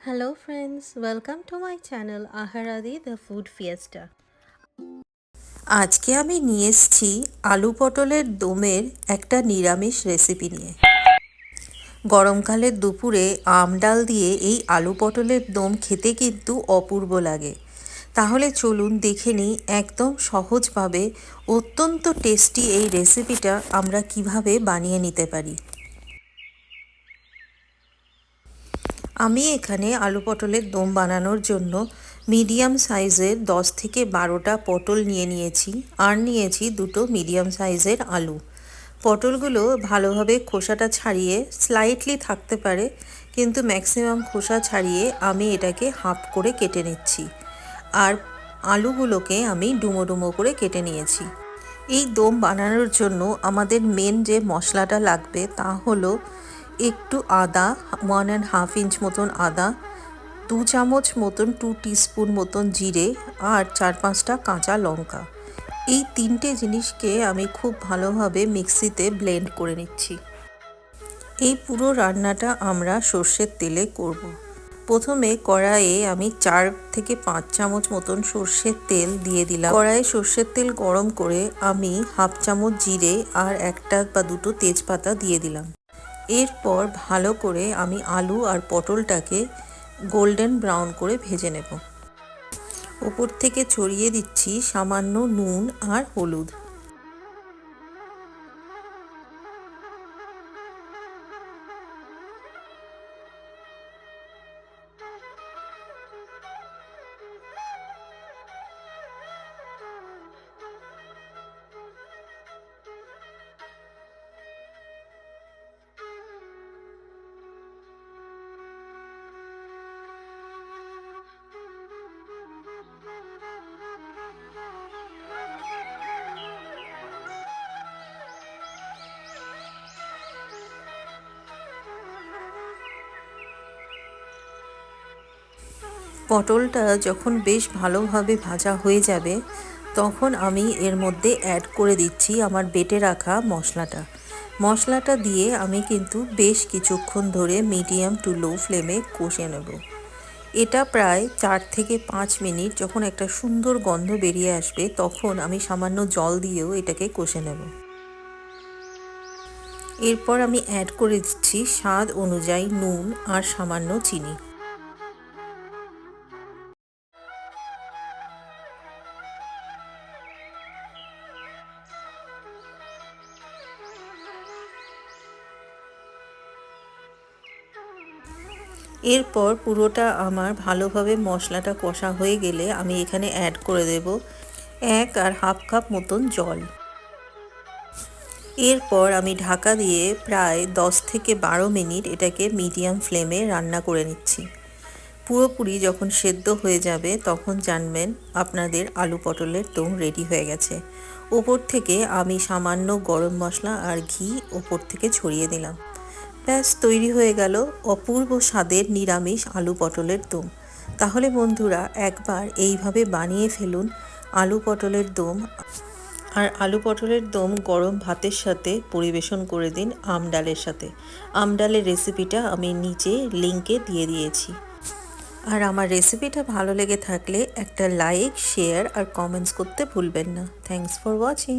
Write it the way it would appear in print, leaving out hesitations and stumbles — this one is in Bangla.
Hello friends, welcome to my channel Aharadi the Food Fiesta. আজকে আমি নিয়ে এসেছি আলু পটলের দমের একটা নিরামিষ রেসিপি নিয়ে। গরমকালের দুপুরে আম ডাল দিয়ে এই আলু পটলের দম খেতে কিন্তু অপূর্ব লাগে। তাহলে চলুন দেখে নিই একদম সহজভাবে অত্যন্ত টেস্টি এই রেসিপিটা আমরা কিভাবে বানিয়ে নিতে পারি। আমি এখানে আলু পটলের দম বানানোর জন্য মিডিয়াম সাইজের 10 থেকে 12টা পটল নিয়েছি আর নিয়েছি দুটো মিডিয়াম সাইজের আলু। পটলগুলো ভালোভাবে খোসাটা ছাড়িয়ে স্লাইটলি থাকতে পারে, কিন্তু ম্যাক্সিমাম খোসা ছাড়িয়ে আমি এটাকে হাফ করে কেটে নিচ্ছি। আর আলুগুলোকে আমি ডুমো ডুমো করে কেটে নিয়েছি। এই দম বানানোর জন্য আমাদের মেন যে মশলাটা লাগবে তা হলো একটু আদা, 1.5 ইঞ্চ মতন আদা, 2 চামচ মতন 2 টিস্পুন মতন জিরে আর 4-5টা কাঁচা লঙ্কা। এই তিনটে জিনিসকে আমি খুব ভালোভাবে মিক্সিতে ব্লেন্ড করে নিচ্ছি। এই পুরো রান্নাটা আমরা সর্ষের তেলে করব। প্রথমে কড়াইয়ে আমি 4 থেকে 5 চামচ মতন সর্ষের তেল দিয়ে দিলাম। কড়াইয়ে সর্ষের তেল গরম করে আমি হাফ চামচ জিরে আর একটা বা দুটো তেজপাতা দিয়ে দিলাম। এরপর ভালো করে আমি আলু আর পটলটাকে গোল্ডেন ব্রাউন করে ভেজে নেব। ওপর থেকে ছড়িয়ে দিচ্ছি সামান্য নুন আর হলুদ। পটলটা যখন বেশ ভালোভাবে ভাজা হয়ে যাবে তখন আমি এর মধ্যে অ্যাড করে দিচ্ছি আমার বেটে রাখা মশলাটা দিয়ে আমি কিন্তু বেশ কিছুক্ষণ ধরে মিডিয়াম টু লো ফ্লেমে কষে নেব। এটা প্রায় 4 থেকে 5 মিনিট যখন একটা সুন্দর গন্ধ বেরিয়ে আসবে তখন আমি সামান্য জল দিয়েও এটাকে কষে নেব। এরপর আমি অ্যাড করে দিচ্ছি স্বাদ অনুযায়ী নুন আর সামান্য চিনি। এরপর পুরোটা আমার ভালোভাবে মশলাটা কষা হয়ে গেলে আমি এখানে অ্যাড করে দেব 1.5 কাপ মতন জল। এরপর আমি ঢাকা দিয়ে প্রায় 10 থেকে 12 মিনিট এটাকে মিডিয়াম ফ্লেমে রান্না করে নিচ্ছি। পুরোপুরি যখন সেদ্ধ হয়ে যাবে তখন জানবেন আপনাদের আলু পটলের দম রেডি হয়ে গেছে। ওপর থেকে আমি সামান্য গরম মশলা আর ঘি ওপর থেকে ছড়িয়ে দিলাম। ব্যাস তৈরি হয়ে গেল অপূর্ব স্বাদের নিরামিষ আলু পটলের দম। তাহলে বন্ধুরা একবার এইভাবে বানিয়ে ফেলুন আলু পটলের দম। আর আলু পটলের দম গরম ভাতের সাথে পরিবেশন করে দিন আম ডালের সাথে। আম ডালের রেসিপিটা আমি নিচে লিঙ্কে দিয়ে দিয়েছি। আর আমার রেসিপিটা ভালো লেগে থাকলে একটা লাইক, শেয়ার আর কমেন্টস করতে ভুলবেন না। Thanks for watching.